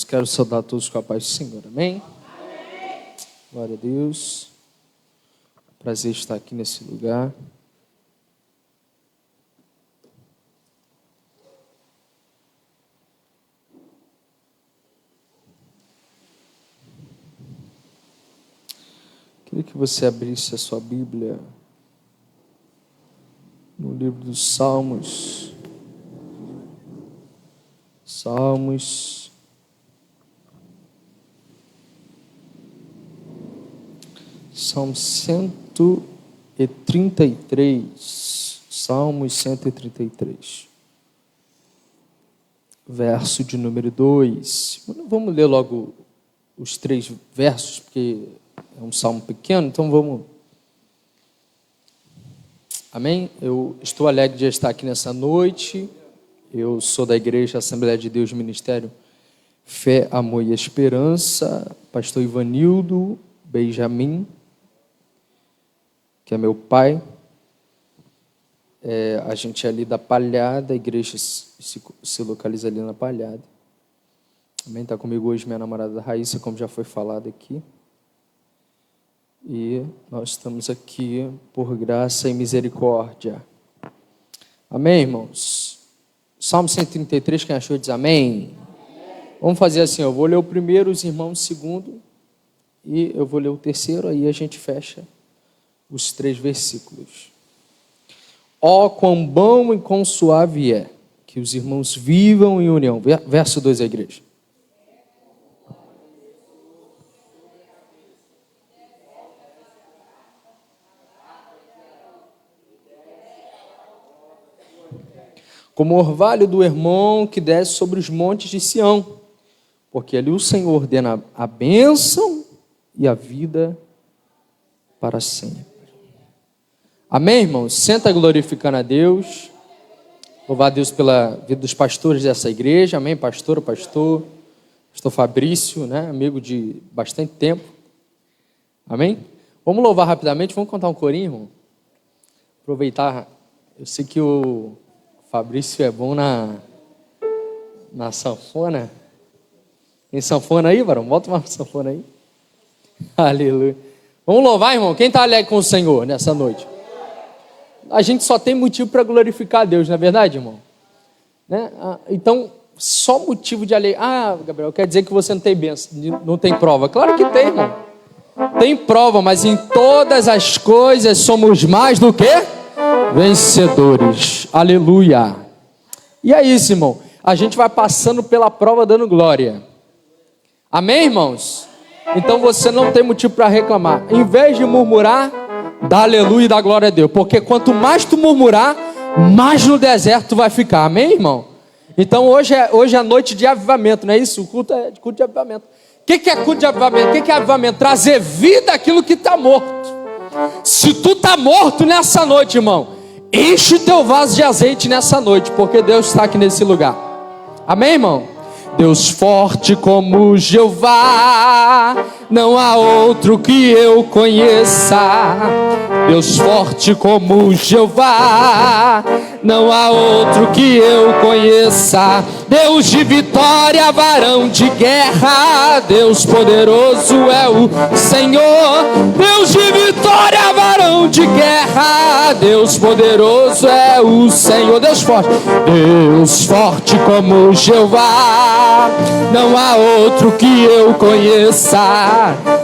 Quero saudar todos com a paz do Senhor, amém? Glória a Deus. Prazer estar aqui nesse lugar. Queria que você abrisse a sua Bíblia no livro dos Salmos. Salmo 133, Salmos 133, verso de número 2. Vamos ler logo os 3 versos, porque é um salmo pequeno, então vamos. Amém? Eu estou alegre de estar aqui nessa noite. Eu sou da Igreja Assembleia de Deus Ministério Fé, Amor e Esperança, pastor Ivanildo Benjamin, que é meu pai. A gente é ali da Palhada, a igreja se localiza ali na Palhada. Amém? Está comigo hoje minha namorada Raíssa, como já foi falado aqui. E nós estamos aqui por graça e misericórdia. Amém, irmãos? Salmo 133, quem achou diz amém? Vamos fazer assim, eu vou ler o primeiro, os irmãos o segundo, e eu vou ler o terceiro, aí a gente fecha os 3 versículos. Ó, quão bom e quão suave é que os irmãos vivam em união. Verso 2, a igreja. Como o orvalho do Hermon que desce sobre os montes de Sião, porque ali o Senhor ordena a bênção e a vida para sempre. Amém, irmãos? Senta glorificando a Deus. Louvar a Deus pela vida dos pastores dessa igreja. Amém, pastor Fabrício, né? Amigo de bastante tempo. Amém? Vamos louvar rapidamente, vamos cantar um corinho, irmão? Aproveitar, eu sei que o Fabrício é bom na sanfona. Tem sanfona aí, varão? Bota uma sanfona aí. Aleluia. Vamos louvar, irmão? Quem está alegre com o Senhor nessa noite? A gente só tem motivo para glorificar a Deus, não é verdade, irmão? Né? Então, só motivo de alegria. Ah, Gabriel, quer dizer que você não tem bênção, não tem prova. Claro que tem, irmão. Tem prova, mas em todas as coisas somos mais do que vencedores. Aleluia. E é isso, irmão. A gente vai passando pela prova dando glória. Amém, irmãos? Então você não tem motivo para reclamar. Em vez de murmurar, dá aleluia e dá glória a Deus. Porque quanto mais tu murmurar, mais no deserto tu vai ficar. Amém, irmão? Então hoje é noite de avivamento, não é isso? O culto é culto de avivamento. O que é culto de avivamento? O que é avivamento? Trazer vida àquilo que está morto. Se tu está morto nessa noite, irmão, enche o teu vaso de azeite nessa noite, porque Deus está aqui nesse lugar. Amém, irmão? Deus forte como Jeová, não há outro que eu conheça. Deus forte como Jeová, não há outro que eu conheça. Deus de vitória, varão de guerra, Deus poderoso é o Senhor. Deus de vitória, varão de guerra, Deus poderoso é o Senhor. Deus forte como Jeová, não há outro que eu conheça.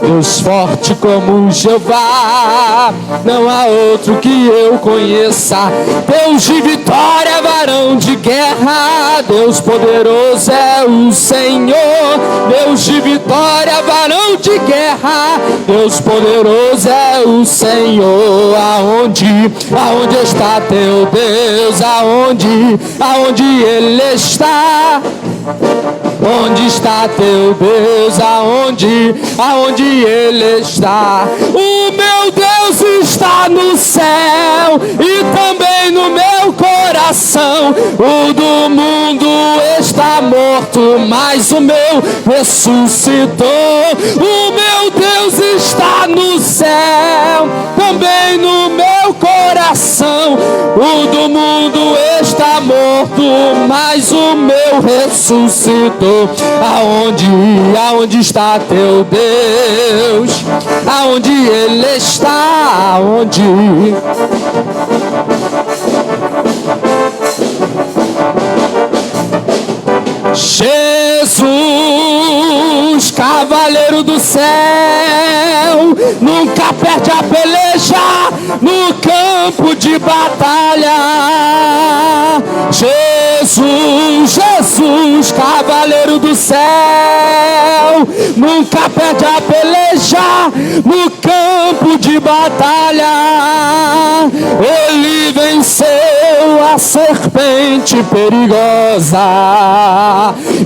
Deus forte como Jeová, não há outro que eu conheça. Deus de vitória, varão de guerra, Deus poderoso é o Senhor. Deus de vitória, varão de guerra, Deus poderoso é o Senhor. Aonde está teu Deus? Aonde Ele está? Onde está teu Deus? Aonde Ele está? O meu Deus está no céu e também no meu coração. coração. O do mundo está morto, mas o meu ressuscitou. O meu Deus está no céu, também no meu coração. O do mundo está morto, mas o meu ressuscitou. Aonde está teu Deus? Aonde Ele está? Aonde? Jesus, cavaleiro do céu, nunca perde a peleja no campo de batalha. Jesus, cavaleiro do céu, nunca perde a peleja no campo de batalha. Ele venceu a serpente perigosa,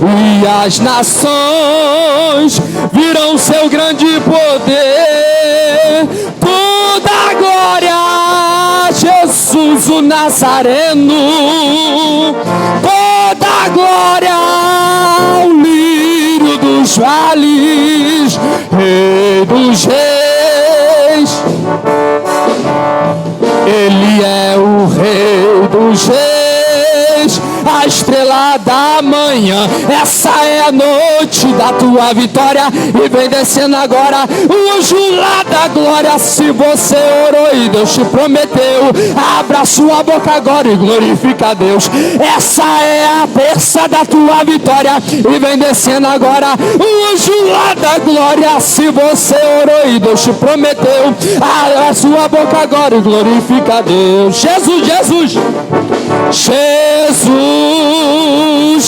e as nações viram seu grande poder. Toda a glória a Jesus o Nazareno, toda a glória ao lírio dos vales, Rei dos reis. Ele é o Rei dos reis, a estrela da manhã. Essa é a noite da tua vitória, e vem descendo agora o anjo lá da glória. Se você orou e Deus te prometeu, abra sua boca agora e glorifica a Deus. Essa é a terça da tua vitória, e vem descendo agora o anjo lá da glória. Se você orou e Deus te prometeu, abra a sua boca agora e glorifica a Deus. Jesus,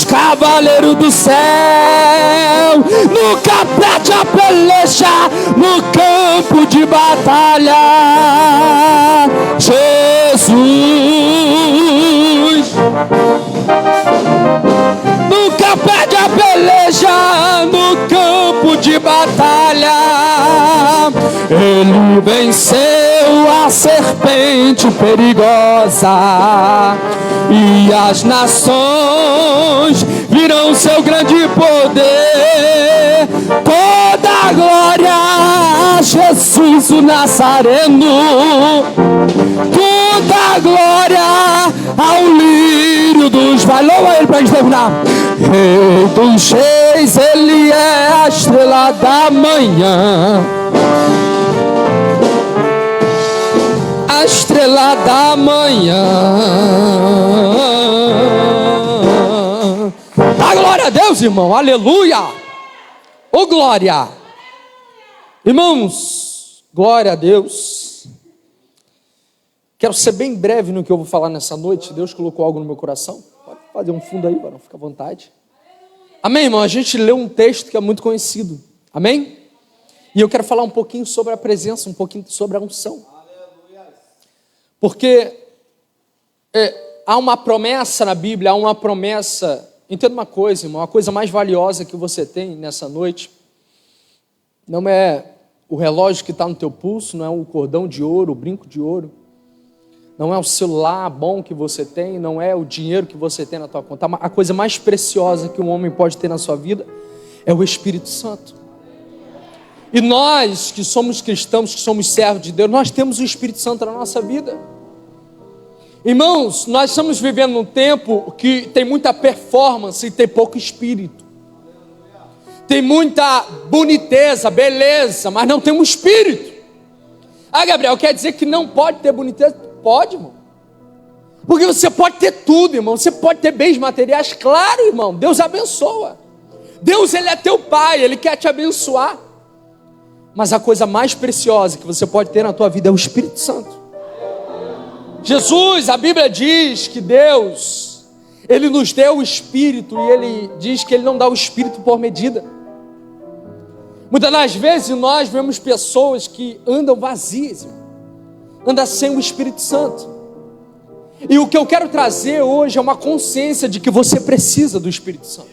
cavaleiro do céu, nunca perde a peleja no campo de batalha. Jesus, nunca perde a peleja no campo de batalha. Ele venceu a serpente perigosa, e as nações viram seu grande poder. Toda a glória a Jesus o Nazareno, toda a glória ao lírio dos vales. Louva ele pra gente terminar. Rei dos reis, ele é a estrela da manhã, a estrela da manhã. Dá glória a Deus, irmão, aleluia. Ô glória. Irmãos, glória a Deus. Quero ser bem breve no que eu vou falar nessa noite. Deus colocou algo no meu coração. Pode fazer um fundo aí, varão, fica à vontade. Amém, irmão? A gente leu um texto que é muito conhecido. Amém? E eu quero falar um pouquinho sobre a presença, um pouquinho sobre a unção. Porque há uma promessa na Bíblia, há uma promessa. Entenda uma coisa, irmão, a coisa mais valiosa que você tem nessa noite não é o relógio que está no teu pulso, não é o cordão de ouro, o brinco de ouro, não é o celular bom que você tem, não é o dinheiro que você tem na tua conta. A coisa mais preciosa que um homem pode ter na sua vida é o Espírito Santo. E nós que somos cristãos, que somos servos de Deus, nós temos o Espírito Santo na nossa vida. Irmãos, nós estamos vivendo num tempo que tem muita performance e tem pouco espírito. Tem muita boniteza, beleza, mas não tem um espírito. Ah, Gabriel, quer dizer que não pode ter boniteza? Pode, irmão. Porque você pode ter tudo, irmão. Você pode ter bens materiais, claro, irmão. Deus abençoa. Deus, Ele é teu Pai, Ele quer te abençoar. Mas a coisa mais preciosa que você pode ter na tua vida é o Espírito Santo. Jesus, a Bíblia diz que Deus, Ele nos deu o Espírito, e Ele diz que Ele não dá o Espírito por medida. Muitas das vezes nós vemos pessoas que andam vazias, andam sem o Espírito Santo. E o que eu quero trazer hoje é uma consciência de que você precisa do Espírito Santo.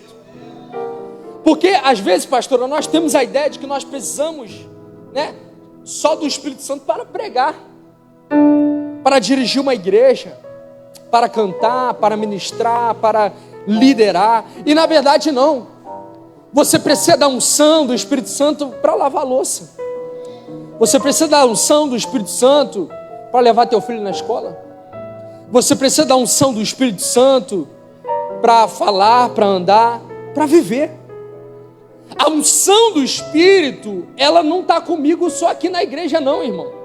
Porque às vezes, pastora, nós temos a ideia de que nós precisamos, só do Espírito Santo para pregar, para dirigir uma igreja. para cantar, para ministrar, para liderar. E na verdade não. Você precisa da unção do Espírito Santo para lavar a louça. Você precisa da unção do Espírito Santo para levar teu filho na escola. Você precisa da unção do Espírito Santo para falar, para andar, para viver. A unção do Espírito, ela não está comigo só aqui na igreja não, irmão.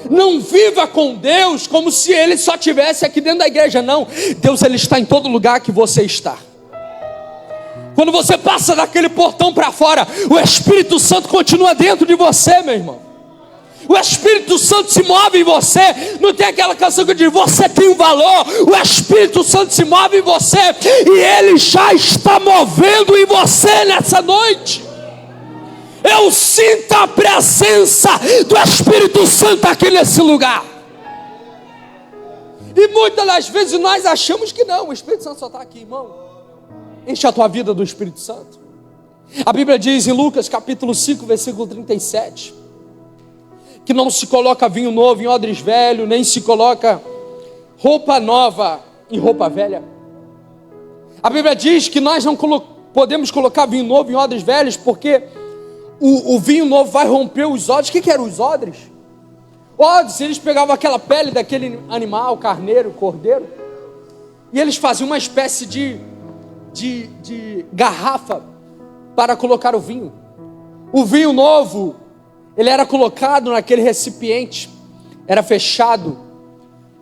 Não viva com Deus como se Ele só estivesse aqui dentro da igreja, não. Deus, Ele está em todo lugar que você está. Quando você passa daquele portão para fora, o Espírito Santo continua dentro de você, meu irmão. O Espírito Santo se move em você. Não tem aquela canção que diz, você tem um valor. O Espírito Santo se move em você e Ele já está movendo em você nessa noite. Eu sinto a presença do Espírito Santo aqui nesse lugar. E muitas das vezes nós achamos que não, o Espírito Santo só está aqui, irmão. Enche a tua vida do Espírito Santo. A Bíblia diz em Lucas capítulo 5, versículo 37, que não se coloca vinho novo em odres velho, nem se coloca roupa nova em roupa velha. A Bíblia diz que nós não podemos colocar vinho novo em odres velhos, porque o vinho novo vai romper os odres. O que eram os odres? Odres, eles pegavam aquela pele daquele animal, carneiro, cordeiro, e eles faziam uma espécie de garrafa para colocar o vinho. O vinho novo, ele era colocado naquele recipiente, era fechado.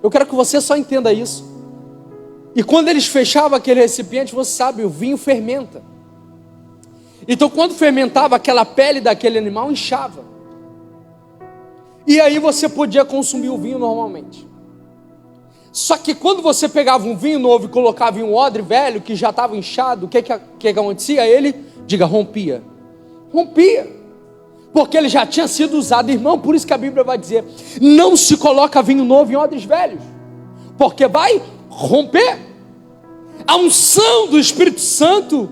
Eu quero que você só entenda isso. E quando eles fechavam aquele recipiente, você sabe, o vinho fermenta. Então quando fermentava, aquela pele daquele animal inchava. E aí você podia consumir o vinho normalmente. Só que quando você pegava um vinho novo e colocava em um odre velho, que já estava inchado, o que acontecia? Ele, rompia. Rompia. Porque ele já tinha sido usado, irmão. Por isso que a Bíblia vai dizer, não se coloca vinho novo em odres velhos, porque vai romper. A unção do Espírito Santo,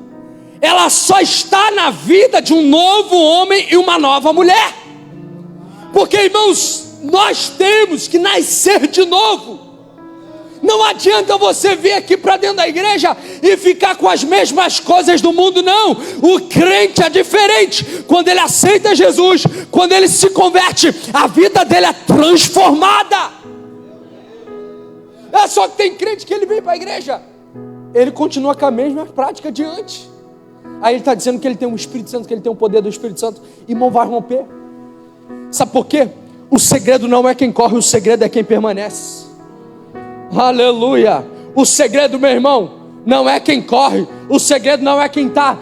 ela só está na vida de um novo homem e uma nova mulher. Porque, irmãos, nós temos que nascer de novo. Não adianta você vir aqui para dentro da igreja e ficar com as mesmas coisas do mundo, não. O crente é diferente. Quando ele aceita Jesus, quando ele se converte, a vida dele é transformada. É só que tem crente que ele vem para a igreja, ele continua com a mesma prática de antes. Aí ele está dizendo que ele tem um Espírito Santo, que ele tem o poder do Espírito Santo. Irmão, vai romper. Sabe por quê? O segredo não é quem corre, o segredo é quem permanece. Aleluia. O segredo, meu irmão, não é quem corre. O segredo não é quem está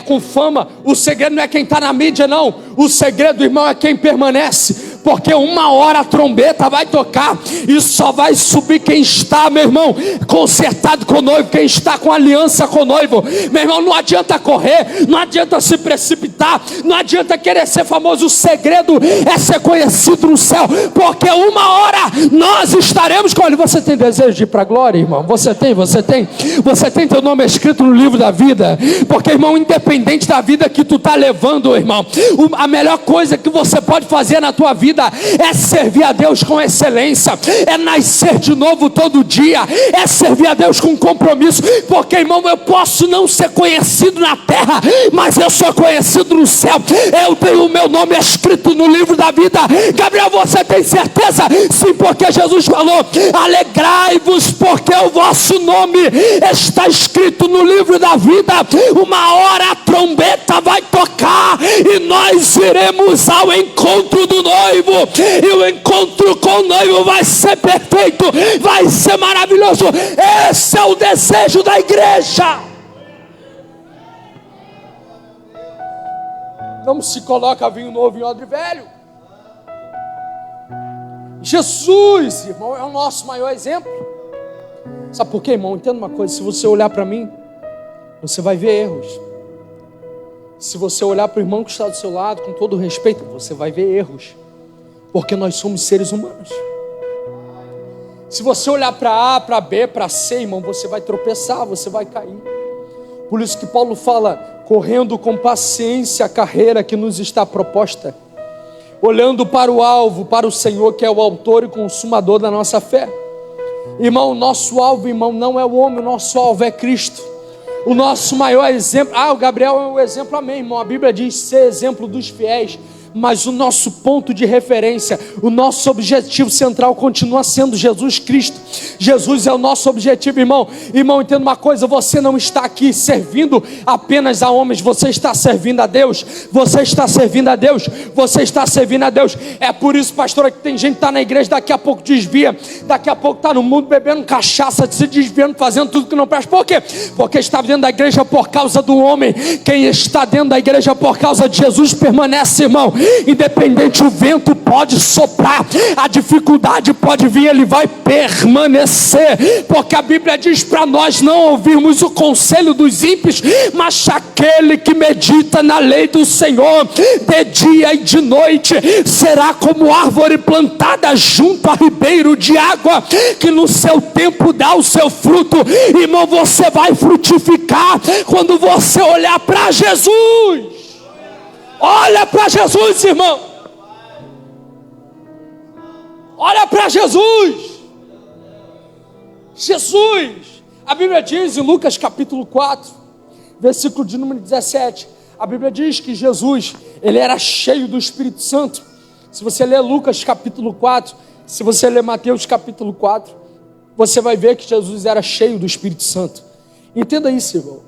com fama. O segredo não é quem está na mídia, não. O segredo, irmão, é quem permanece. Porque uma hora a trombeta vai tocar e só vai subir quem está, meu irmão, consertado com o noivo, quem está com aliança com o noivo. Meu irmão, não adianta correr, não adianta se precipitar, não adianta querer ser famoso. O segredo é ser conhecido no céu, porque uma hora nós estaremos com ele. Você tem desejo de ir para a glória, irmão? Você tem teu nome escrito no livro da vida. Porque, irmão, independente da vida que tu está levando, irmão, a melhor coisa que você pode fazer na tua vida é servir a Deus com excelência, é nascer de novo todo dia, é servir a Deus com compromisso. Porque, irmão, eu posso não ser conhecido na terra, mas eu sou conhecido no céu. Eu tenho o meu nome escrito no livro da vida. Gabriel, você tem certeza? Sim, porque Jesus falou, alegrai-vos porque o vosso nome está escrito no livro da vida. Uma hora a trombeta vai tocar e nós iremos ao encontro do noivo, e o encontro com o noivo vai ser perfeito, vai ser maravilhoso. Esse é o desejo da igreja. Não se coloca vinho novo em odre velho. Jesus, irmão, é o nosso maior exemplo. Sabe por quê, irmão? Entenda uma coisa, se você olhar para mim, você vai ver erros. Se você olhar para o irmão que está do seu lado, com todo respeito, você vai ver erros. Porque nós somos seres humanos. Se você olhar para A, para B, para C, irmão, você vai tropeçar, você vai cair. Por isso que Paulo fala, correndo com paciência a carreira que nos está proposta, olhando para o alvo, para o Senhor, que é o autor e consumador da nossa fé. Irmão, o nosso alvo, irmão, não é o homem, o nosso alvo é Cristo. O nosso maior exemplo, o Gabriel é o exemplo, amém, irmão. A Bíblia diz ser exemplo dos fiéis. Mas o nosso ponto de referência, o nosso objetivo central continua sendo Jesus Cristo. Jesus é o nosso objetivo, irmão. Irmão, entenda uma coisa, você não está aqui servindo apenas a homens, você está servindo a Deus. Você está servindo a Deus. Você está servindo a Deus. É por isso, pastora, que tem gente que está na igreja, daqui a pouco desvia, daqui a pouco está no mundo bebendo cachaça, se desviando, fazendo tudo que não presta. Por quê? Porque está dentro da igreja por causa do homem. Quem está dentro da igreja por causa de Jesus permanece, irmão. Independente, o vento pode soprar, a dificuldade pode vir, ele vai permanecer, porque a Bíblia diz para nós não ouvirmos o conselho dos ímpios, mas aquele que medita na lei do Senhor de dia e de noite será como árvore plantada junto a ribeiro de água, que no seu tempo dá o seu fruto. Irmão, você vai frutificar quando você olhar para Jesus. Olha para Jesus, irmão. Olha para Jesus. Jesus. A Bíblia diz em Lucas capítulo 4, versículo de número 17. A Bíblia diz que Jesus, ele era cheio do Espírito Santo. Se você ler Lucas capítulo 4, se você ler Mateus capítulo 4, você vai ver que Jesus era cheio do Espírito Santo. Entenda isso, irmão.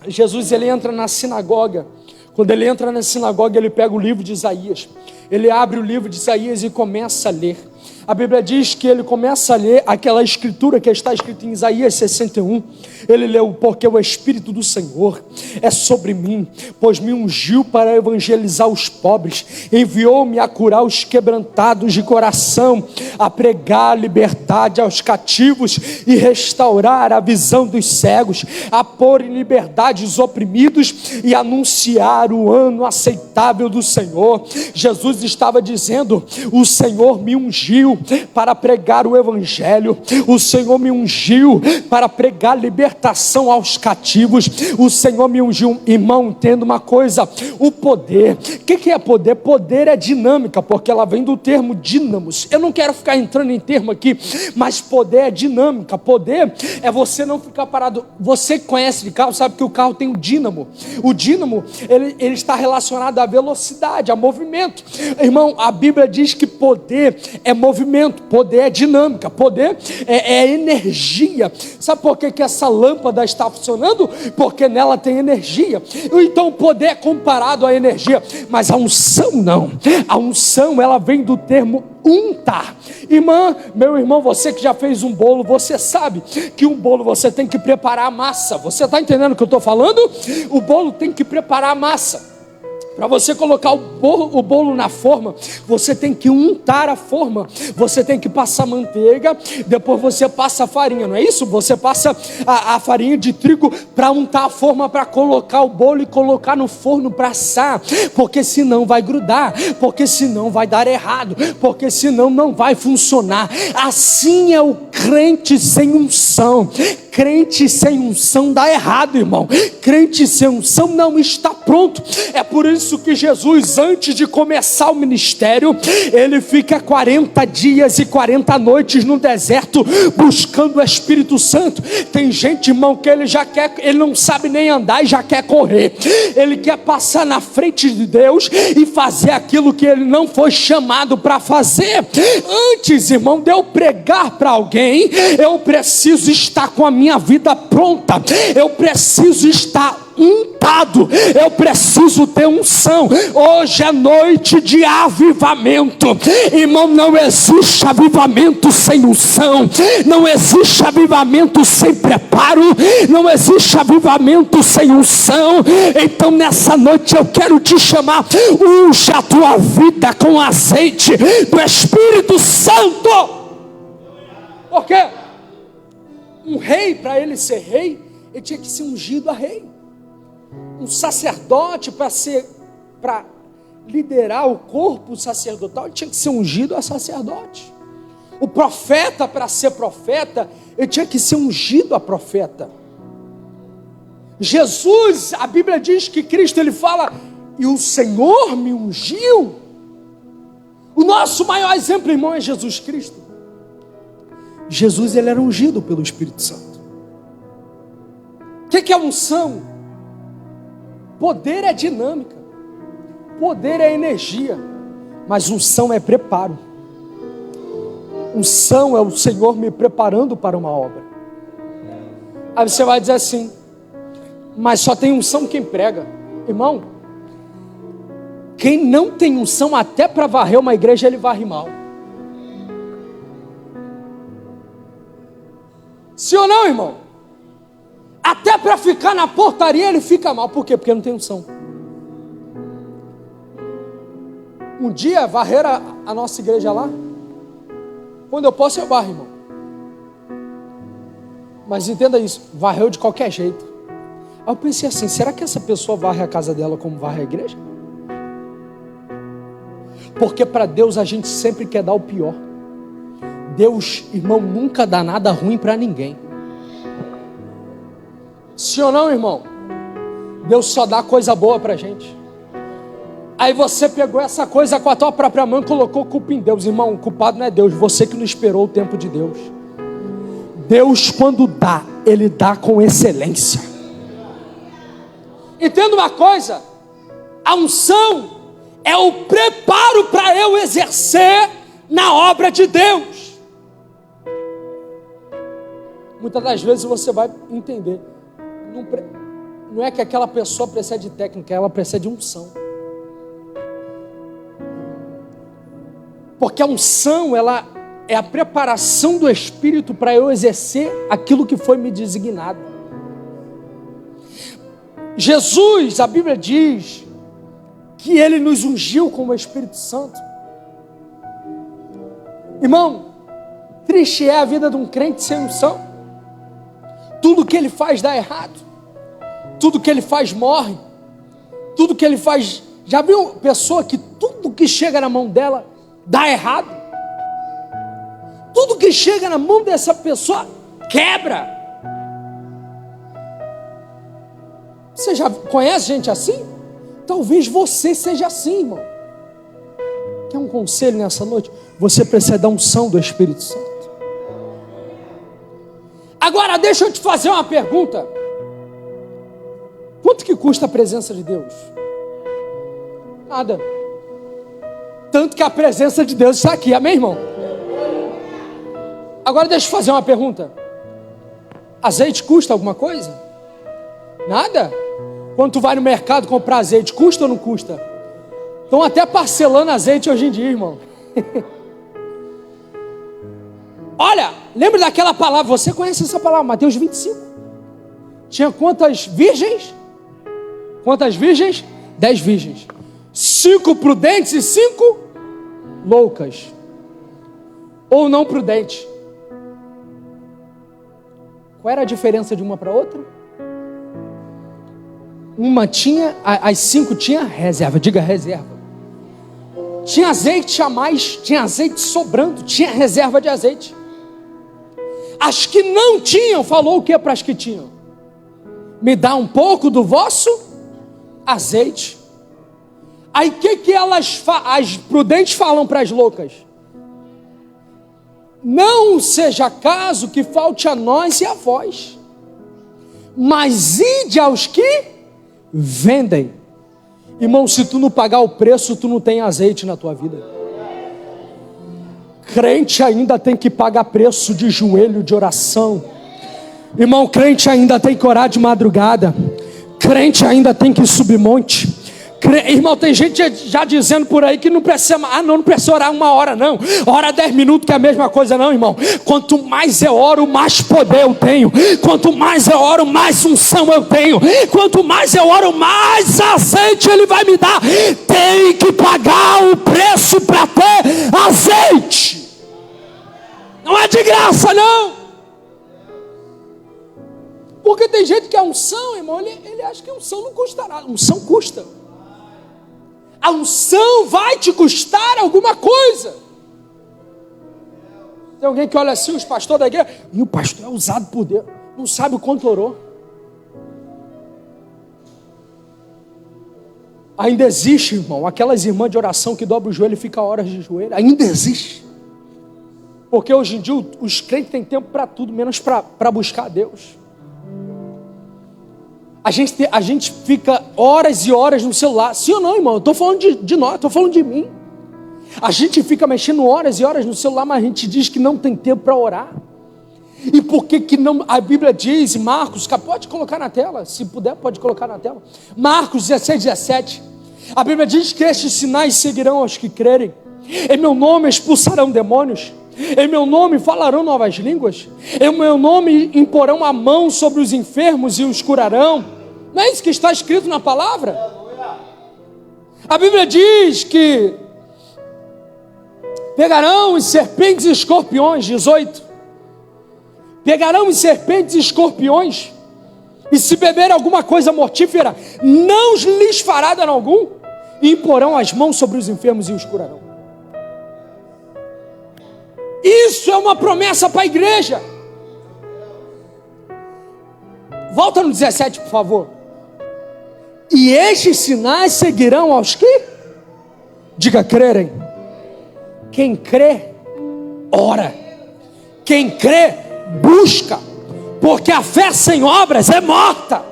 Jesus, ele entra na sinagoga. Quando ele entra na sinagoga, ele pega o livro de Isaías. Ele abre o livro de Isaías e começa a ler. A Bíblia diz que ele começa a ler aquela escritura que está escrita em Isaías 61. Ele leu: porque o Espírito do Senhor é sobre mim, pois me ungiu para evangelizar os pobres, enviou-me a curar os quebrantados de coração, a pregar liberdade aos cativos e restaurar a visão dos cegos, a pôr em liberdade os oprimidos e anunciar o ano aceitável do Senhor. Jesus estava dizendo: o Senhor me ungiu para pregar o evangelho, o Senhor me ungiu para pregar libertação aos cativos, o Senhor me ungiu. Irmão, entenda uma coisa: o poder, o que é poder? Poder é dinâmica, porque ela vem do termo dínamos. Eu não quero ficar entrando em termo aqui, mas poder é dinâmica. Poder é você não ficar parado. Você que conhece de carro sabe que o carro tem o dínamo. O dínamo, ele está relacionado à velocidade, a movimento. Irmão, a Bíblia diz que poder é movimento, poder é dinâmica, poder é energia. Sabe por que essa lâmpada está funcionando? Porque nela tem energia. Então o poder é comparado à energia, mas a unção não. A unção, ela vem do termo untar. Irmã, meu irmão, você que já fez um bolo, você sabe que um bolo você tem que preparar a massa. Você está entendendo o que eu estou falando? O bolo tem que preparar a massa. Para você colocar o bolo na forma, você tem que untar a forma. Você tem que passar manteiga, depois você passa a farinha, não é isso? Você passa a farinha de trigo para untar a forma, para colocar o bolo e colocar no forno para assar. Porque senão vai grudar, porque senão vai dar errado, porque senão não vai funcionar. Assim é o crente sem unção. Crente sem unção dá errado, irmão. Crente sem unção não está pronto. É por isso que Jesus, antes de começar o ministério, ele fica 40 dias e 40 noites no deserto, buscando o Espírito Santo. Tem gente, irmão, que ele não sabe nem andar e já quer correr. Ele quer passar na frente de Deus e fazer aquilo que ele não foi chamado para fazer. Antes, irmão, de eu pregar para alguém, eu preciso estar com a minha vida pronta. Eu preciso estar untado, eu preciso ter unção. Hoje é noite de avivamento, irmão. Não existe avivamento sem unção, não existe avivamento sem preparo, não existe avivamento sem unção. Então nessa noite eu quero te chamar: unge a tua vida com azeite do Espírito Santo. Por quê? Um rei, para ele ser rei, ele tinha que ser ungido a rei. Um sacerdote, para liderar o corpo sacerdotal, ele tinha que ser ungido a sacerdote. O profeta, para ser profeta, ele tinha que ser ungido a profeta. Jesus, a Bíblia diz que Cristo, ele fala: e o Senhor me ungiu. O nosso maior exemplo, irmão, é Jesus Cristo. Jesus, ele era ungido pelo Espírito Santo. O que é unção? Poder é dinâmica, poder é energia, mas unção é preparo. Unção é o Senhor me preparando para uma obra. Aí você vai dizer assim, mas só tem unção quem prega. Irmão, quem não tem unção até para varrer uma igreja, ele varre mal. Sim ou não, irmão? Até para ficar na portaria ele fica mal. Por quê? Porque não tem unção. Um dia varreram a nossa igreja lá. Quando eu posso eu varro, irmão. Mas entenda isso, varreu de qualquer jeito. Aí eu pensei assim, será que essa pessoa varre a casa dela como varre a igreja? Porque para Deus a gente sempre quer dar o pior. Deus, irmão, nunca dá nada ruim para ninguém. Sim ou não, irmão? Deus só dá coisa boa para a gente. Aí você pegou essa coisa com a tua própria mão e colocou culpa em Deus. Irmão, o culpado não é Deus, você que não esperou o tempo de Deus. Deus, quando dá, Ele dá com excelência. Entenda uma coisa, a unção é o preparo para eu exercer na obra de Deus. Muitas das vezes você vai entender, não é que aquela pessoa precisa de técnica, ela precisa de unção. Porque a unção, ela é a preparação do Espírito para eu exercer aquilo que foi me designado. Jesus, a Bíblia diz que Ele nos ungiu com o Espírito Santo. Irmão, triste é a vida de um crente sem unção. Tudo que ele faz dá errado. Tudo que ele faz morre. Tudo que ele faz... Já viu pessoa que tudo que chega na mão dela dá errado? Tudo que chega na mão dessa pessoa quebra. Você já conhece gente assim? Talvez você seja assim, irmão. Quer um conselho nessa noite? Você precisa da unção do Espírito Santo. Agora deixa eu te fazer uma pergunta. Quanto que custa a presença de Deus? Nada. Tanto que a presença de Deus está aqui, amém, irmão? Agora deixa eu fazer uma pergunta. Azeite custa alguma coisa? Nada. Quando tu vai no mercado comprar azeite, custa ou não custa? Estão até parcelando azeite hoje em dia, irmão. Olha, lembra daquela palavra, você conhece essa palavra, Mateus 25. Tinha quantas virgens? Quantas virgens? 10 virgens. 5 prudentes e 5 loucas. Ou não prudentes. Qual era a diferença de uma para outra? Uma tinha, as 5 tinha reserva, diga reserva. Tinha azeite a mais, tinha azeite sobrando, tinha reserva de azeite. As que não tinham, falou o que para as que tinham? Me dá um pouco do vosso azeite. Aí o que as prudentes falam para as loucas? Não seja caso que falte a nós e a vós, mas ide aos que vendem. Irmão, se tu não pagar o preço, tu não tem azeite na tua vida. Crente ainda tem que pagar preço de joelho, de oração. Irmão, crente ainda tem que orar de madrugada. Crente ainda tem que subir monte. Irmão, tem gente já dizendo por aí que não precisa, não precisa orar 1 hora não, ora 10 minutos que é a mesma coisa não, irmão. Quanto mais eu oro, mais poder eu tenho. Quanto mais eu oro, mais unção eu tenho. Quanto mais eu oro, mais azeite Ele vai me dar. Tem que pagar o preço para ter azeite. Não é de graça não. Porque tem gente que a unção, irmão, ele acha que a unção não custa nada. A unção custa. A unção vai te custar alguma coisa. Tem alguém que olha assim, os pastores da igreja, e o pastor é usado por Deus, não sabe o quanto orou. Ainda existe, irmão, aquelas irmãs de oração que dobram o joelho e ficam horas de joelho, ainda existe. Porque hoje em dia os crentes têm tempo para tudo, menos para buscar a Deus. A gente fica horas e horas no celular. Sim ou não, irmão? Eu estou falando de nós, estou falando de mim. A gente fica mexendo horas e horas no celular, mas a gente diz que não tem tempo para orar. E por que não? A Bíblia diz, Marcos, pode colocar na tela, se puder pode colocar na tela. Marcos 16, 17. A Bíblia diz que estes sinais seguirão aos que crerem. Em meu nome expulsarão demônios. Em meu nome falarão novas línguas. Em meu nome imporão a mão sobre os enfermos e os curarão. Não é isso que está escrito na palavra? A Bíblia diz que pegarão os serpentes e escorpiões, 18. Pegarão os serpentes e escorpiões, e se beber alguma coisa mortífera, não lhes fará dano algum, e imporão as mãos sobre os enfermos e os curarão. Isso é uma promessa para a igreja. Volta no 17, por favor. E estes sinais seguirão aos que? Diga, crerem. Quem crê, ora. Quem crê, busca. Porque a fé sem obras é morta.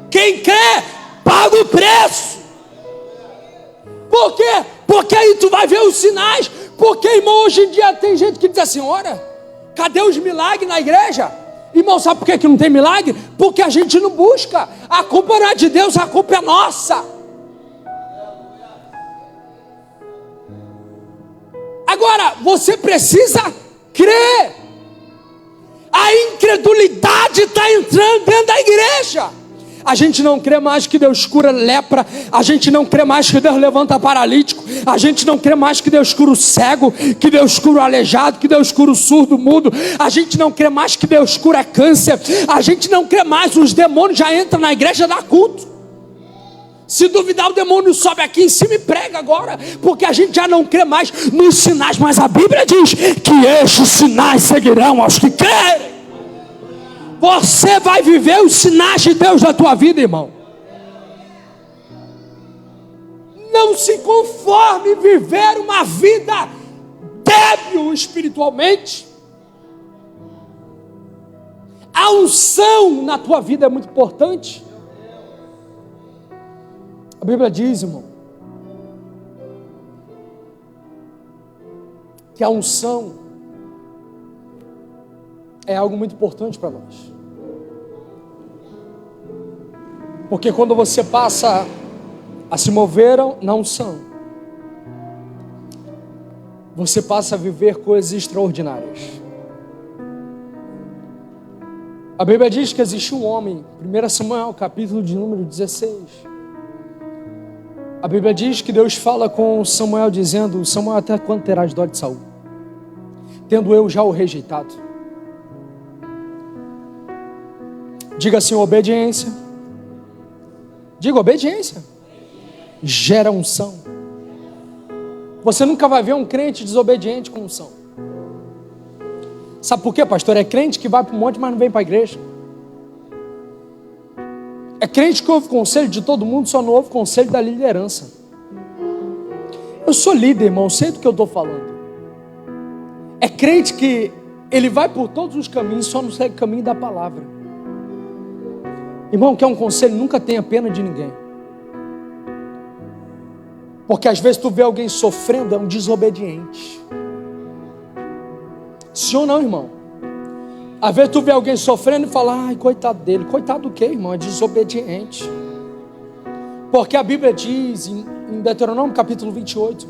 Quem crê, paga o preço. Por quê? Porque aí tu vai ver os sinais. Porque, irmão, hoje em dia tem gente que diz assim: ora, cadê os milagres na igreja? Irmão, sabe por que não tem milagre? Porque a gente não busca. A culpa não é de Deus, a culpa é nossa. Agora, você precisa crer. A incredulidade está entrando dentro da igreja. A gente não crê mais que Deus cura lepra. A gente não crê mais que Deus levanta paralítico. A gente não crê mais que Deus cura o cego, que Deus cura o aleijado, que Deus cura o surdo, mudo. A gente não crê mais que Deus cura câncer. A gente não crê mais. Os demônios já entram na igreja da culto. Se duvidar, o demônio sobe aqui em cima e prega agora. Porque a gente já não crê mais nos sinais. Mas a Bíblia diz que estes sinais seguirão aos que crerem. Você vai viver os sinais de Deus na tua vida, irmão. Não se conforme viver uma vida débil espiritualmente. A unção na tua vida é muito importante. A Bíblia diz, irmão, que a unção é algo muito importante para nós. Porque quando você passa a se mover na unção, você passa a viver coisas extraordinárias. A Bíblia diz que existe um homem, 1 Samuel, capítulo de número 16. A Bíblia diz que Deus fala com Samuel dizendo: Samuel, até quando terás dó de Saul? Tendo eu já o rejeitado. Diga assim: obediência. Diga, obediência gera unção. Você nunca vai ver um crente desobediente com unção. Sabe por quê, pastor? É crente que vai para um monte, mas não vem para a igreja. É crente que ouve conselho de todo mundo, só não ouve conselho da liderança. Eu sou líder, irmão, sei do que eu estou falando. É crente que ele vai por todos os caminhos, só não segue o caminho da palavra. Irmão, quer um conselho? Nunca tenha pena de ninguém. Porque às vezes tu vê alguém sofrendo, é um desobediente. Sim ou não, irmão? Às vezes tu vê alguém sofrendo e fala: ai, coitado dele. Coitado do quê, irmão? É desobediente. Porque a Bíblia diz em Deuteronômio capítulo 28,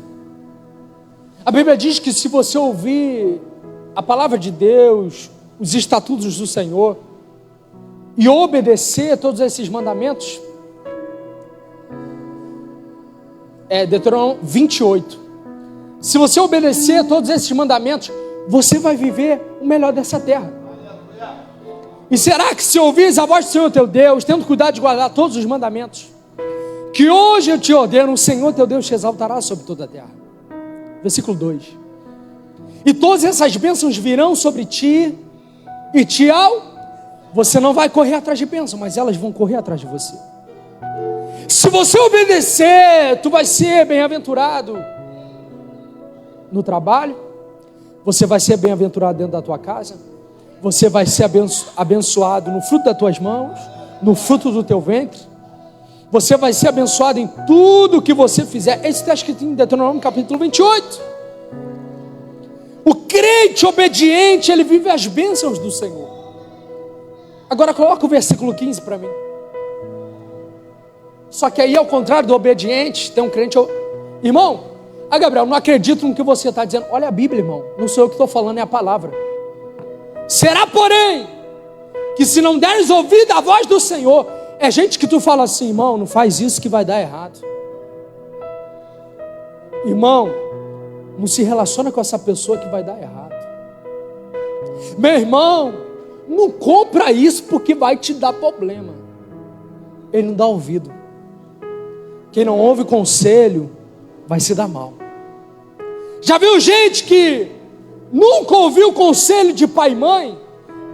a Bíblia diz que se você ouvir a palavra de Deus, os estatutos do Senhor, e obedecer todos esses mandamentos, Deuteronômio 28, se você obedecer todos esses mandamentos, você vai viver o melhor dessa terra. E será que se ouvires a voz do Senhor teu Deus, tendo cuidado de guardar todos os mandamentos, que hoje eu te ordeno, o Senhor teu Deus te exaltará sobre toda a terra. Versículo 2. E todas essas bênçãos virão sobre ti, e você não vai correr atrás de bênção, mas elas vão correr atrás de você. Se você obedecer, tu vai ser bem-aventurado no trabalho, Você vai ser bem-aventurado dentro da tua casa. Você vai ser abençoado no fruto das tuas mãos, no fruto do teu ventre. Você vai ser abençoado em tudo que você fizer. Esse está escrito em Deuteronômio capítulo 28. O crente obediente, ele vive as bênçãos do Senhor. Agora coloca o versículo 15 para mim. Só que aí, ao contrário do obediente, tem um crente... Irmão, Gabriel, não acredito no que você está dizendo. Olha a Bíblia, irmão. Não sou eu que estou falando, é a palavra. Será, porém, que se não deres ouvido à voz do Senhor... É gente que tu fala assim, irmão, não faz isso que vai dar errado. Irmão, não se relaciona com essa pessoa que vai dar errado. Meu irmão, não compra isso porque vai te dar problema. Ele não dá ouvido. Quem não ouve conselho vai se dar mal. Já viu gente que nunca ouviu conselho de pai e mãe?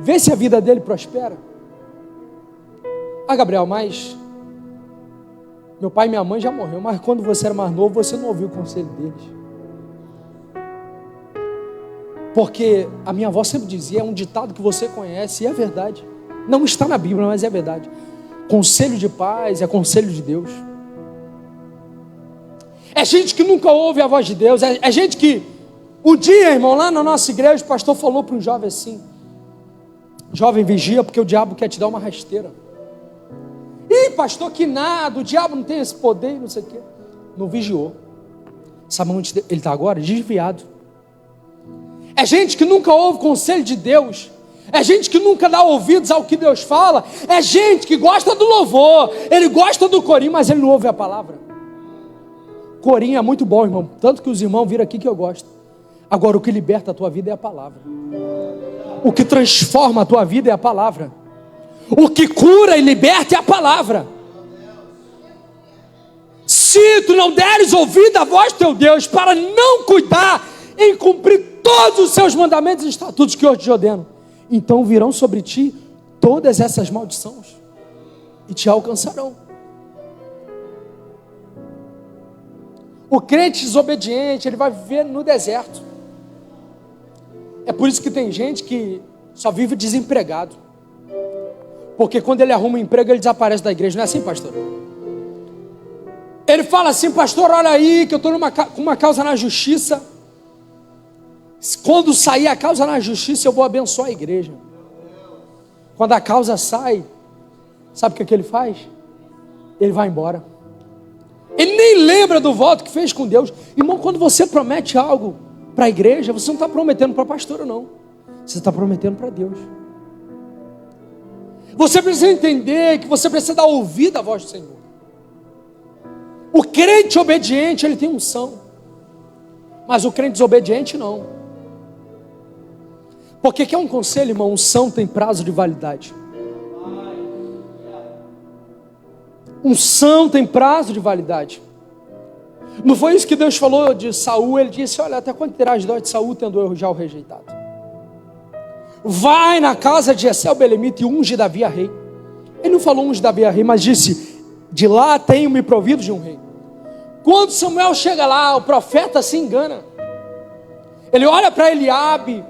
Vê se a vida dele prospera. Gabriel, mas meu pai e minha mãe já morreu, mas quando você era mais novo, você não ouviu o conselho deles. Porque a minha avó sempre dizia, é um ditado que você conhece, e é verdade. Não está na Bíblia, mas é verdade. Conselho de paz é conselho de Deus. É gente que nunca ouve a voz de Deus. É gente que, um dia, irmão, lá na nossa igreja, o pastor falou para um jovem assim: jovem, vigia, porque o diabo quer te dar uma rasteira. Ih, pastor, que nada, o diabo não tem esse poder, não sei o quê. Não vigiou. Sabe onde ele está agora? Desviado. É gente que nunca ouve conselho de Deus. É gente que nunca dá ouvidos ao que Deus fala. É gente que gosta do louvor. Ele gosta do corinho, mas ele não ouve a palavra. Corinho é muito bom, irmão. Tanto que os irmãos viram aqui que eu gosto. Agora, o que liberta a tua vida é a palavra. O que transforma a tua vida é a palavra. O que cura e liberta é a palavra. Se tu não deres ouvido à voz do teu Deus para não cuidar em cumprir todos os seus mandamentos e estatutos que hoje te ordeno, então virão sobre ti todas essas maldições e te alcançarão. O crente desobediente, ele vai viver no deserto. É por isso que tem gente que só vive desempregado. Porque quando ele arruma um emprego, ele desaparece da igreja. Não é assim, pastor? Ele fala assim: pastor, olha aí, que eu estou com uma causa na justiça. Quando sair a causa na justiça, eu vou abençoar a igreja. Quando a causa sai, sabe o que ele faz? Ele vai embora. Ele nem lembra do voto que fez com Deus. Irmão, quando você promete algo para a igreja, você não está prometendo para a pastora, não. Você está prometendo para Deus. Você precisa entender que você precisa dar ouvido à voz do Senhor. O crente obediente, ele tem unção. Mas o crente desobediente, não. Porque quer um conselho, irmão? Unção tem prazo de validade. Unção tem prazo de validade. Não foi isso que Deus falou de Saul? Ele disse: olha, até quando terás dó de Saul, tendo eu já o rejeitado? Vai na casa de Jessé o belemita e unge Davi a rei. Ele não falou unge Davi a rei, mas disse: de lá tenho me provido de um rei. Quando Samuel chega lá, o profeta se engana. Ele olha para Eliabe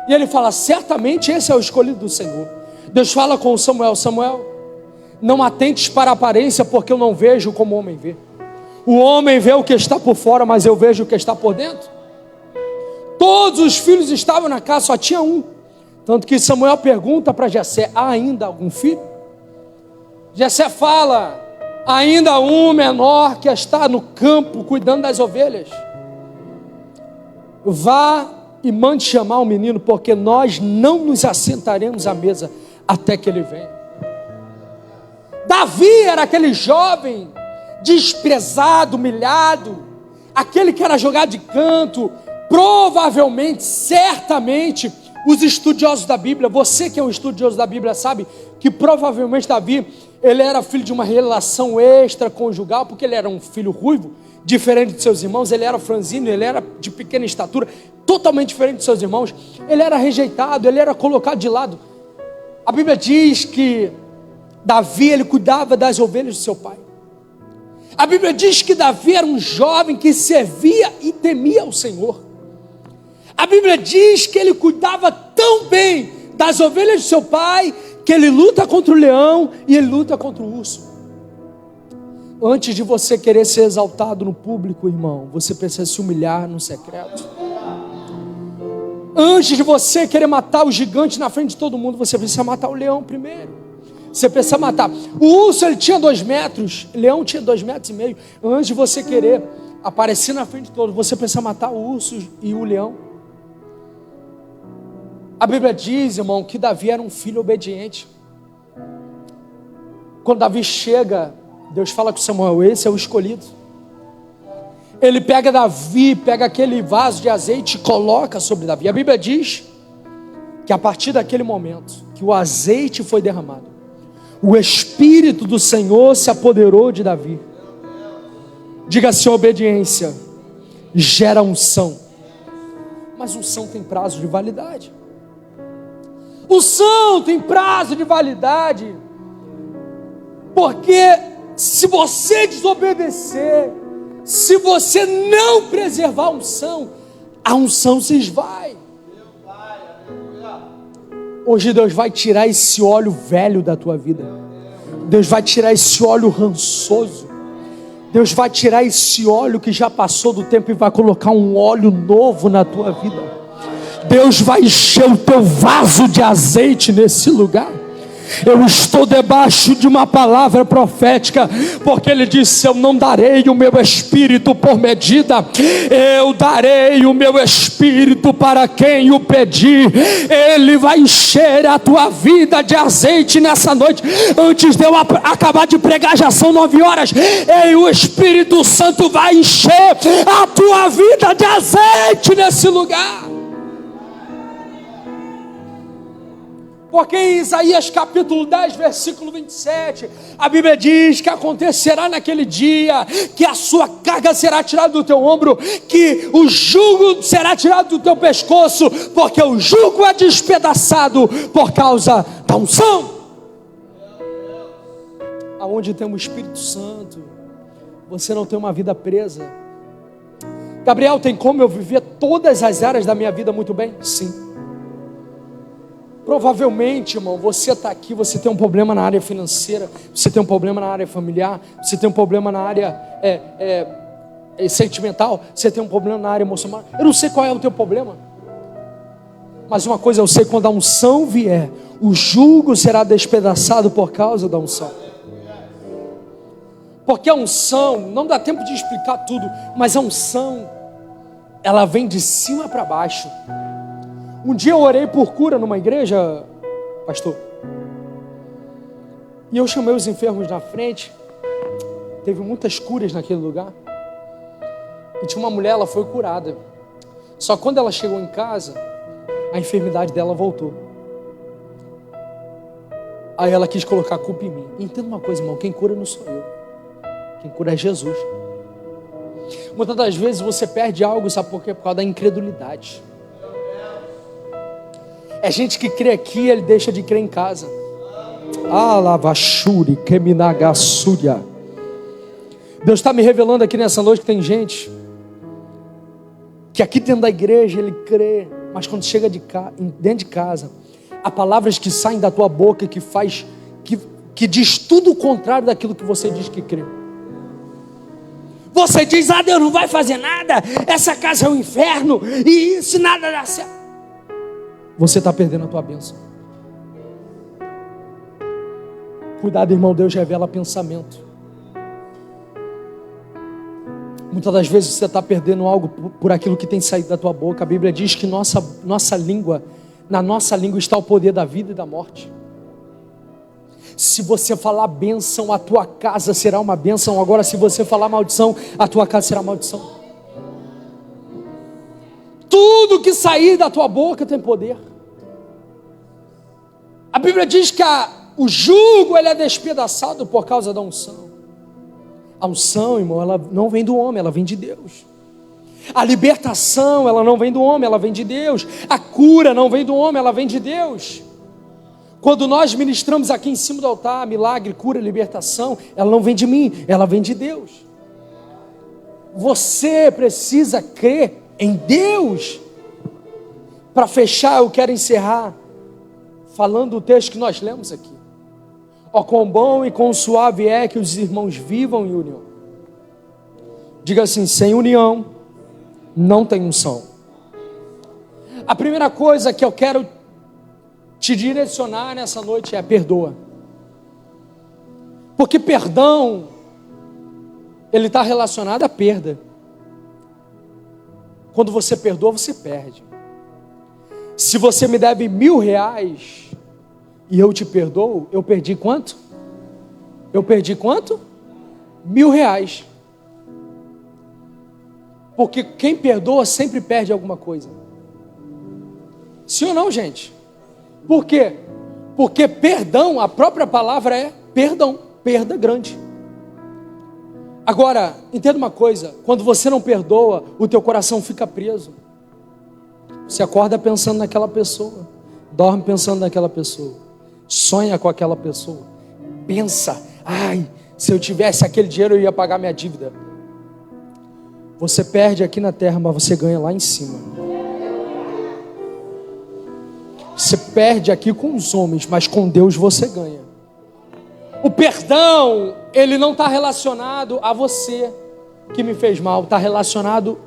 e ele fala: certamente esse é o escolhido do Senhor. Deus fala com Samuel: Samuel, não atentes para a aparência, porque eu não vejo como o homem vê. O homem vê o que está por fora, mas eu vejo o que está por dentro. Todos os filhos estavam na casa, só tinha um. Tanto que Samuel pergunta para Jessé: há ainda algum filho? Jessé fala: ainda um menor que está no campo cuidando das ovelhas. Vá e mande chamar o menino, porque nós não nos assentaremos à mesa até que ele venha. Davi era aquele jovem desprezado, humilhado, aquele que era jogado de canto. Provavelmente, certamente, os estudiosos da Bíblia, você que é um estudioso da Bíblia sabe que provavelmente Davi, ele era filho de uma relação extraconjugal, porque ele era um filho ruivo, diferente de seus irmãos. Ele era franzino, ele era de pequena estatura, totalmente diferente de seus irmãos. Ele era rejeitado, ele era colocado de lado. A Bíblia diz que Davi, ele cuidava das ovelhas do seu pai. A Bíblia diz que Davi era um jovem que servia e temia o Senhor. A Bíblia diz que ele cuidava tão bem das ovelhas de seu pai, que ele luta contra o leão e ele luta contra o urso. Antes de você querer ser exaltado no público, irmão, você precisa se humilhar no secreto. Antes de você querer matar o gigante na frente de todo mundo, você precisa matar o leão primeiro. Você precisa matar. O urso, ele tinha 2 metros, o leão tinha 2,5 metros. Antes de você querer aparecer na frente de todos, você precisa matar o urso e o leão. A Bíblia diz, irmão, que Davi era um filho obediente. Quando Davi chega, Deus fala com Samuel: esse é o escolhido. Ele pega Davi, pega aquele vaso de azeite e coloca sobre Davi. A Bíblia diz que a partir daquele momento que o azeite foi derramado, o Espírito do Senhor se apoderou de Davi. Diga assim: obediência gera unção. Mas unção tem prazo de validade. Unção tem prazo de validade. Porque se você desobedecer, se você não preservar a unção se esvai. Hoje Deus vai tirar esse óleo velho da tua vida. Deus vai tirar esse óleo rançoso. Deus vai tirar esse óleo que já passou do tempo e vai colocar um óleo novo na tua vida. Deus vai encher o teu vaso de azeite nesse lugar. Eu estou debaixo de uma palavra profética, porque ele disse: eu não darei o meu espírito por medida, eu darei o meu espírito para quem o pedir. Ele vai encher a tua vida de azeite nessa noite. Antes de eu acabar de pregar, já são 9 horas, e o Espírito Santo vai encher a tua vida de azeite nesse lugar. Porque em Isaías capítulo 10, versículo 27, a Bíblia diz que acontecerá naquele dia, que a sua carga será tirada do teu ombro, que o jugo será tirado do teu pescoço, porque o jugo é despedaçado por causa da unção. Aonde tem o Espírito Santo, você não tem uma vida presa. Gabriel, tem como eu viver todas as áreas da minha vida muito bem? Sim. Provavelmente, irmão, você está aqui, você tem um problema na área financeira, você tem um problema na área familiar, você tem um problema na área sentimental, você tem um problema na área emocional. Eu não sei qual é o teu problema, mas uma coisa eu sei: quando a unção vier, o jugo será despedaçado por causa da unção. Porque a unção, não dá tempo de explicar tudo, mas a unção, ela vem de cima para baixo. Um dia eu orei por cura numa igreja, pastor, e eu chamei os enfermos na frente. Teve muitas curas naquele lugar, e tinha uma mulher, ela foi curada. Só que quando ela chegou em casa, a enfermidade dela voltou. Aí ela quis colocar a culpa em mim. Entenda uma coisa, irmão: quem cura não sou eu, quem cura é Jesus. Muitas das vezes você perde algo, sabe por quê? Por causa da incredulidade. É gente que crê aqui, ele deixa de crer em casa. Alavashuri, Keminagasúria. Deus está me revelando aqui nessa noite que tem gente que aqui dentro da igreja ele crê, mas quando chega dentro de casa, há palavras que saem da tua boca que diz tudo o contrário daquilo que você diz que crê. Você diz: Deus não vai fazer nada, essa casa é um inferno, e isso nada dá certo. Você está perdendo a tua bênção. Cuidado, irmão, Deus revela pensamento. Muitas das vezes você está perdendo algo por aquilo que tem saído da tua boca. A Bíblia diz que nossa língua, na nossa língua está o poder da vida e da morte. Se você falar bênção, a tua casa será uma bênção. Agora, se você falar maldição, a tua casa será maldição. Tudo que sair da tua boca tem poder. A Bíblia diz que o jugo ele é despedaçado por causa da unção. A unção, irmão, ela não vem do homem, ela vem de Deus. A libertação, ela não vem do homem, ela vem de Deus. A cura não vem do homem, ela vem de Deus. Quando nós ministramos aqui em cima do altar, milagre, cura, libertação, ela não vem de mim, ela vem de Deus. Você precisa crer em Deus. Para fechar, eu quero encerrar falando o texto que nós lemos aqui. Ó, quão bom e quão suave é que os irmãos vivam em união. Diga assim: sem união não tem unção. A primeira coisa que eu quero te direcionar nessa noite é: perdoa. Porque perdão, ele está relacionado à perda. Quando você perdoa, você perde. Se você me deve R$1.000 e eu te perdoo, eu perdi quanto? Eu perdi quanto? R$1.000. Porque quem perdoa sempre perde alguma coisa. Sim ou não, gente? Por quê? Porque perdão, a própria palavra é perdão, perda grande. Agora, entenda uma coisa: quando você não perdoa, o teu coração fica preso. Você acorda pensando naquela pessoa, dorme pensando naquela pessoa, sonha com aquela pessoa, pensa: ai, se eu tivesse aquele dinheiro eu ia pagar minha dívida. Você perde aqui na terra, mas você ganha lá em cima. Você perde aqui com os homens, mas com Deus você ganha. O perdão, ele não está relacionado a você que me fez mal, está relacionado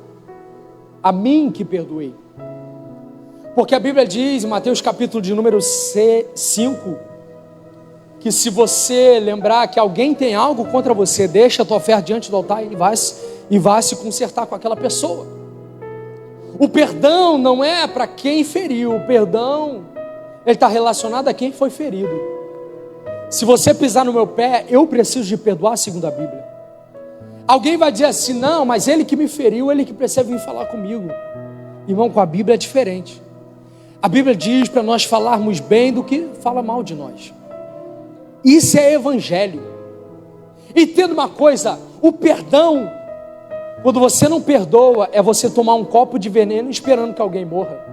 a mim que perdoei. Porque a Bíblia diz, em Mateus capítulo de número 5, que se você lembrar que alguém tem algo contra você, deixa a tua oferta diante do altar e vá se consertar com aquela pessoa. O perdão não é para quem feriu, o perdão, ele está relacionado a quem foi ferido. Se você pisar no meu pé, eu preciso de perdoar, segundo a Bíblia. Alguém vai dizer assim: não, mas ele que me feriu, ele que precisa vir falar comigo. Irmão, com a Bíblia é diferente. A Bíblia diz para nós falarmos bem do que fala mal de nós. Isso é evangelho. Entenda uma coisa: o perdão, quando você não perdoa, é você tomar um copo de veneno esperando que alguém morra.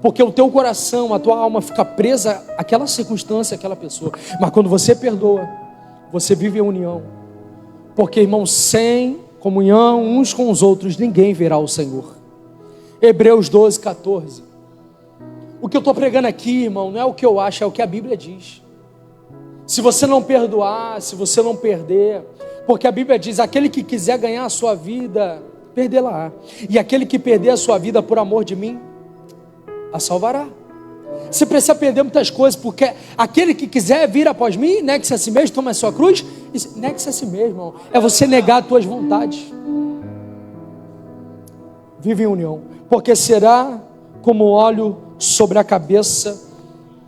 Porque o teu coração, a tua alma fica presa àquela circunstância, àquela pessoa. Mas quando você perdoa, você vive em união. Porque, irmão, sem comunhão uns com os outros, ninguém verá o Senhor. Hebreus 12, 14. O que eu estou pregando aqui, irmão, não é o que eu acho, é o que a Bíblia diz. Se você não perdoar, se você não perder, porque a Bíblia diz: aquele que quiser ganhar a sua vida, perdê-la-á. E aquele que perder a sua vida por amor de mim, a salvará. Você precisa perder muitas coisas, porque aquele que quiser vir após mim, negue-se a si mesmo, toma a sua cruz, negue-se a si mesmo, irmão. É você negar as tuas vontades. Vive em união, porque será como óleo sobre a cabeça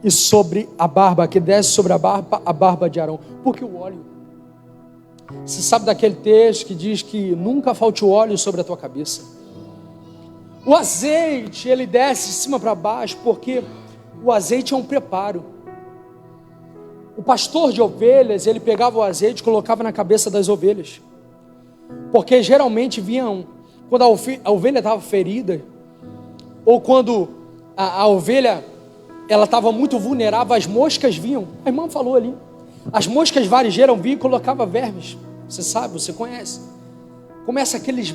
e sobre a barba, que desce sobre a barba de Arão. Porque o óleo, você sabe daquele texto que diz que nunca falte o óleo sobre a tua cabeça. O azeite, ele desce de cima para baixo, porque o azeite é um preparo. O pastor de ovelhas, ele pegava o azeite e colocava na cabeça das ovelhas, porque geralmente vinham, quando a ovelha estava ferida, ou quando a ovelha ela estava muito vulnerável, as moscas vinham. A irmã falou ali, as moscas varejeiras vinham e colocavam vermes. Você sabe, você conhece. Começa aqueles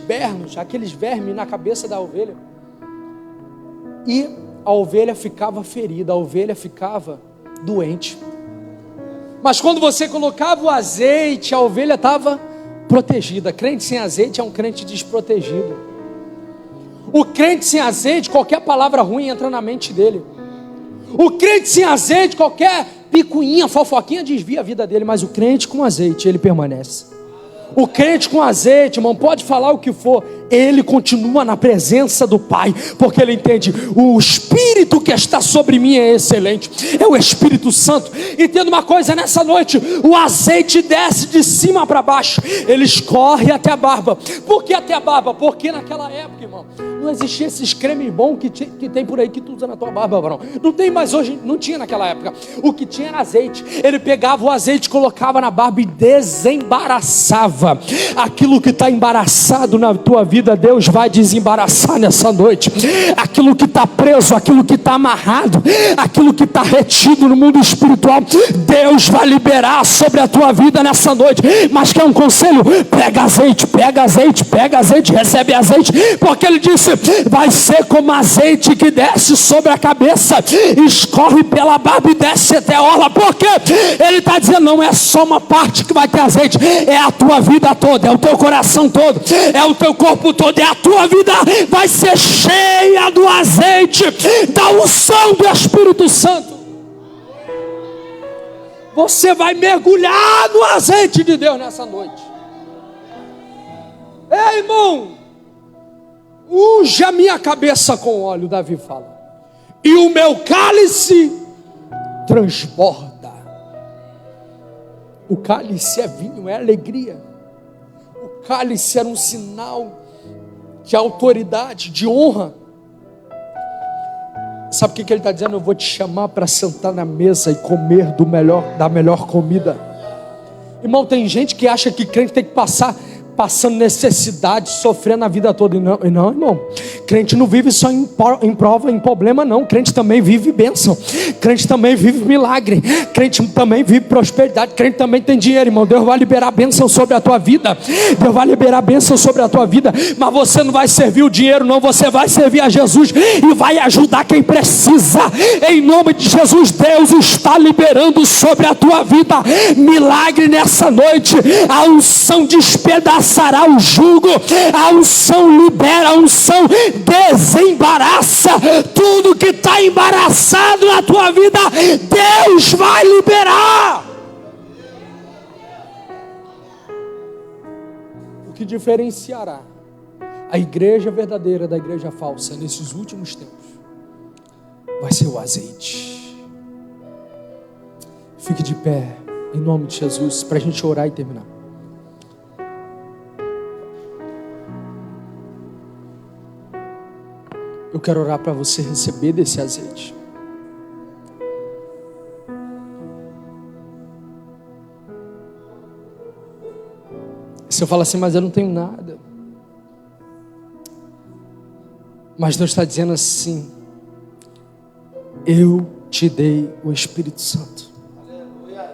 vermes na cabeça da ovelha, e a ovelha ficava ferida, a ovelha ficava doente. Mas quando você colocava o azeite, a ovelha estava protegida. Crente sem azeite é um crente desprotegido. O crente sem azeite, qualquer palavra ruim entra na mente dele. O crente sem azeite, qualquer picuinha, fofoquinha desvia a vida dele. Mas o crente com azeite, ele permanece. O crente com azeite, irmão, pode falar o que for, ele continua na presença do Pai, porque ele entende: o Espírito que está sobre mim é excelente, é o Espírito Santo. Entenda uma coisa, nessa noite, o azeite desce de cima para baixo, ele escorre até a barba. Por que até a barba? Porque naquela época, irmão, não existia esses cremes bons que tem por aí que tu usa na tua barba, varão. Não tem mais hoje, não tinha naquela época. O que tinha era azeite. Ele pegava o azeite, colocava na barba e desembaraçava aquilo que está embaraçado na tua vida. vida, Deus vai desembaraçar nessa noite. Aquilo que está preso, aquilo que está amarrado, aquilo que está retido no mundo espiritual, Deus vai liberar sobre a tua vida nessa noite. Mas quer um conselho? Pega azeite, pega azeite, pega azeite, recebe azeite, porque ele disse: vai ser como azeite que desce sobre a cabeça, escorre pela barba e desce até a orla. Porque ele está dizendo: não é só uma parte que vai ter azeite, é a tua vida toda, é o teu coração todo, é o teu corpo todo, é a tua vida, vai ser cheia do azeite, da unção do Espírito Santo. Você vai mergulhar no azeite de Deus nessa noite. Ei, irmão, unge a minha cabeça com óleo, Davi fala, e o meu cálice transborda. O cálice é vinho, é alegria. O cálice era um sinal de autoridade, de honra. Sabe o que ele está dizendo? Eu vou te chamar para sentar na mesa e comer da melhor comida. Irmão, tem gente que acha que crente tem que passando necessidade, sofrendo a vida toda. E não, irmão, crente não vive só em prova, em problema não. Crente também vive bênção, crente também vive milagre, crente também vive prosperidade, crente também tem dinheiro, irmão. Deus vai liberar bênção sobre a tua vida, Deus vai liberar bênção sobre a tua vida. Mas você não vai servir o dinheiro não, você vai servir a Jesus e vai ajudar quem precisa. Em nome de Jesus, Deus está liberando sobre a tua vida milagre nessa noite. A unção despedaçará o jugo, a unção libera, a unção desembaraça tudo que está embaraçado na tua vida. Deus vai liberar. O que diferenciará a igreja verdadeira da igreja falsa nesses últimos tempos vai ser o azeite. Fique de pé em nome de Jesus para a gente orar e terminar. Eu quero orar para você receber desse azeite. Se eu falo assim, mas eu não tenho nada. Mas Deus está dizendo assim: eu te dei o Espírito Santo. Aleluia.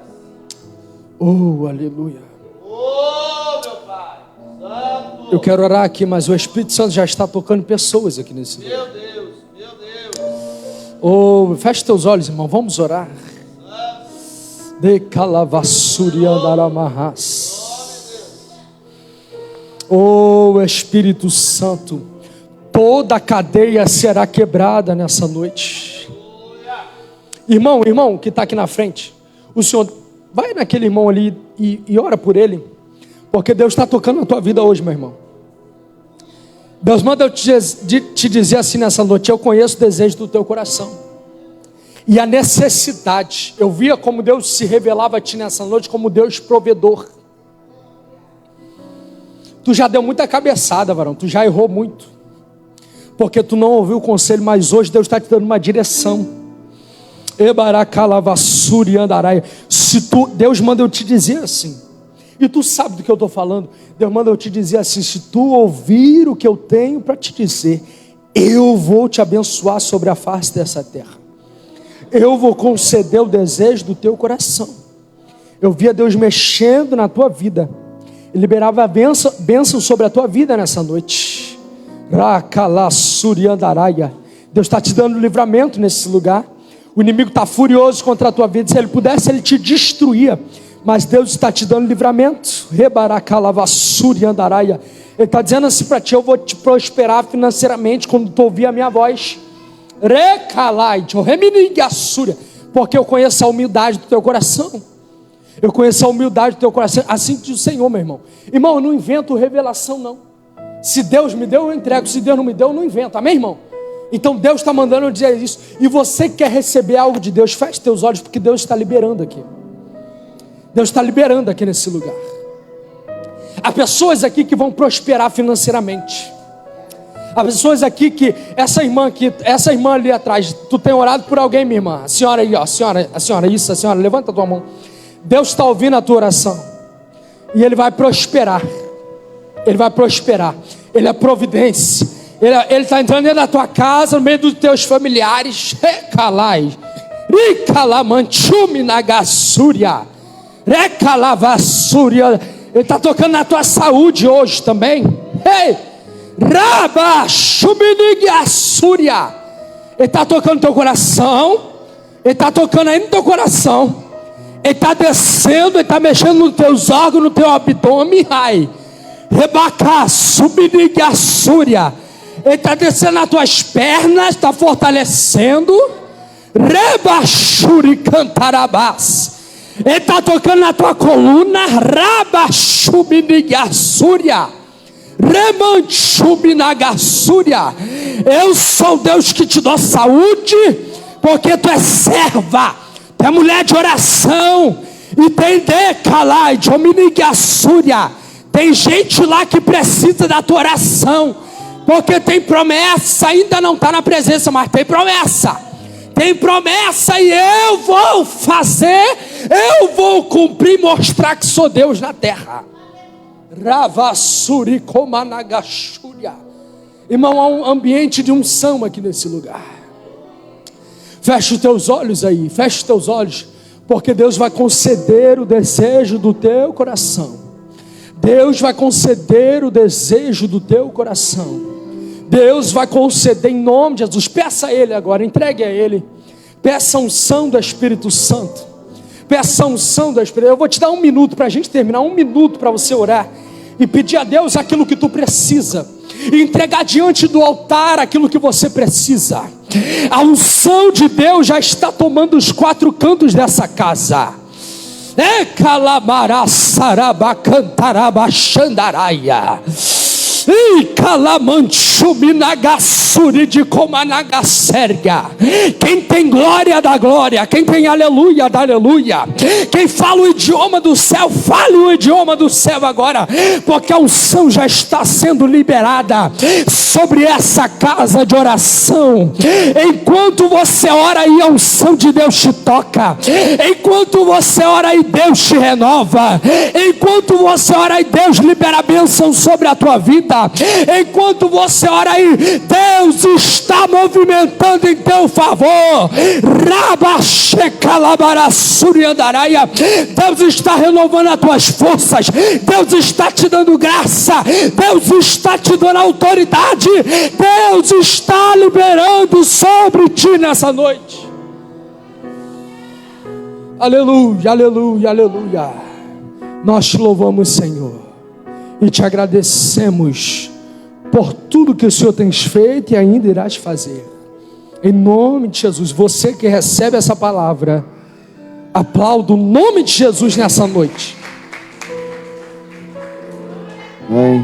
Oh, aleluia. Oh, meu Pai Santo. Eu quero orar aqui, mas o Espírito Santo já está tocando pessoas aqui nesse lugar. Meu Deus, meu Deus. Oh, feche teus olhos, irmão, vamos orar. De calavassuri andaramarras. Oh, Espírito Santo, toda a cadeia será quebrada nessa noite. Irmão que está aqui na frente, o Senhor, vai naquele irmão ali e ora por ele, porque Deus está tocando na tua vida hoje, meu irmão. Deus manda eu te dizer assim nessa noite: eu conheço o desejo do teu coração e a necessidade. Eu via como Deus se revelava a ti nessa noite como Deus provedor. Tu já deu muita cabeçada, varão, tu já errou muito, porque tu não ouviu o conselho, mas hoje Deus está te dando uma direção. Deus manda eu te dizer assim, e tu sabe do que eu estou falando. Deus manda eu te dizer assim: se tu ouvir o que eu tenho para te dizer, eu vou te abençoar sobre a face dessa terra, eu vou conceder o desejo do teu coração. Eu via Deus mexendo na tua vida, liberava a bênção sobre a tua vida nessa noite. Deus está te dando livramento nesse lugar. O inimigo está furioso contra a tua vida. Se ele pudesse, ele te destruía, mas Deus está te dando livramento. Ele está dizendo assim para ti: eu vou te prosperar financeiramente quando tu ouvir a minha voz. Porque eu conheço a humildade do teu coração. Eu conheço a humildade do teu coração. Assim diz o Senhor, meu irmão. Irmão, eu não invento revelação não. Se Deus me deu, eu entrego. Se Deus não me deu, eu não invento. Amém, irmão? Então Deus está mandando eu dizer isso. E você que quer receber algo de Deus, feche teus olhos, porque Deus está liberando aqui. Deus está liberando aqui nesse lugar. Há pessoas aqui que vão prosperar financeiramente. Há pessoas aqui que, essa irmã ali atrás, tu tem orado por alguém, minha irmã. A senhora aí, ó, a senhora, levanta a tua mão. Deus está ouvindo a tua oração. E Ele vai prosperar. Ele vai prosperar. Ele é providência. Ele está entrando dentro da tua casa, no meio dos teus familiares. Recalai, Ricalamanchumi Nagassúria, Recalavassúria. Ele está tocando na tua saúde hoje também. Ei, Rabachuminigassúria. Ele está tocando no teu coração. Ele está tocando aí no teu coração. Ele está descendo, ele está mexendo nos teus órgãos, no teu abdômen. Ai, Rebacá, Subinigassúria. Ele está descendo nas tuas pernas, está fortalecendo. Rebachuri cantarabás. Ele está tocando na tua coluna. Rabachubinigassúria. Remanchubinagassúria. Eu sou Deus que te dou saúde, porque tu és serva, tu é mulher de oração. E tem decalai, dominigassúria. Tem gente lá que precisa da tua oração, porque tem promessa, ainda não está na presença, mas tem promessa. Tem promessa e eu vou fazer, eu vou cumprir, mostrar que sou Deus na terra. Ravassuri Komanagashúria. Irmão, há um ambiente de unção aqui nesse lugar. Feche os teus olhos aí, feche os teus olhos, porque Deus vai conceder o desejo do teu coração. Deus vai conceder o desejo do teu coração. Deus vai conceder em nome de Jesus. Peça a Ele agora, entregue a Ele. Peça a unção do Espírito Santo. Peça a unção do Espírito. Eu vou te dar 1 minuto para a gente terminar, 1 minuto para você orar e pedir a Deus aquilo que tu precisa, e entregar diante do altar aquilo que você precisa. A unção de Deus já está tomando os 4 cantos dessa casa. É calamará saraba cantaraba xandaraia. E calamanchuminagassuri de comanagassérgia. Quem tem glória da glória, quem tem aleluia da aleluia, quem fala o idioma do céu, fale o idioma do céu agora, porque a unção já está sendo liberada sobre essa casa de oração. Enquanto você ora aí, a unção de Deus te toca. Enquanto você ora aí, Deus te renova. Enquanto você ora aí, Deus libera a bênção sobre a tua vida. Enquanto você ora aí, Deus está movimentando em teu favor. Deus está renovando as tuas forças. Deus está te dando graça. Deus está te dando autoridade. Deus está liberando sobre ti nessa noite. Aleluia, aleluia, aleluia. Nós te louvamos, Senhor, e te agradecemos por tudo que o Senhor tem feito e ainda irás fazer. Em nome de Jesus, você que recebe essa palavra, aplauda o nome de Jesus nessa noite. Amém.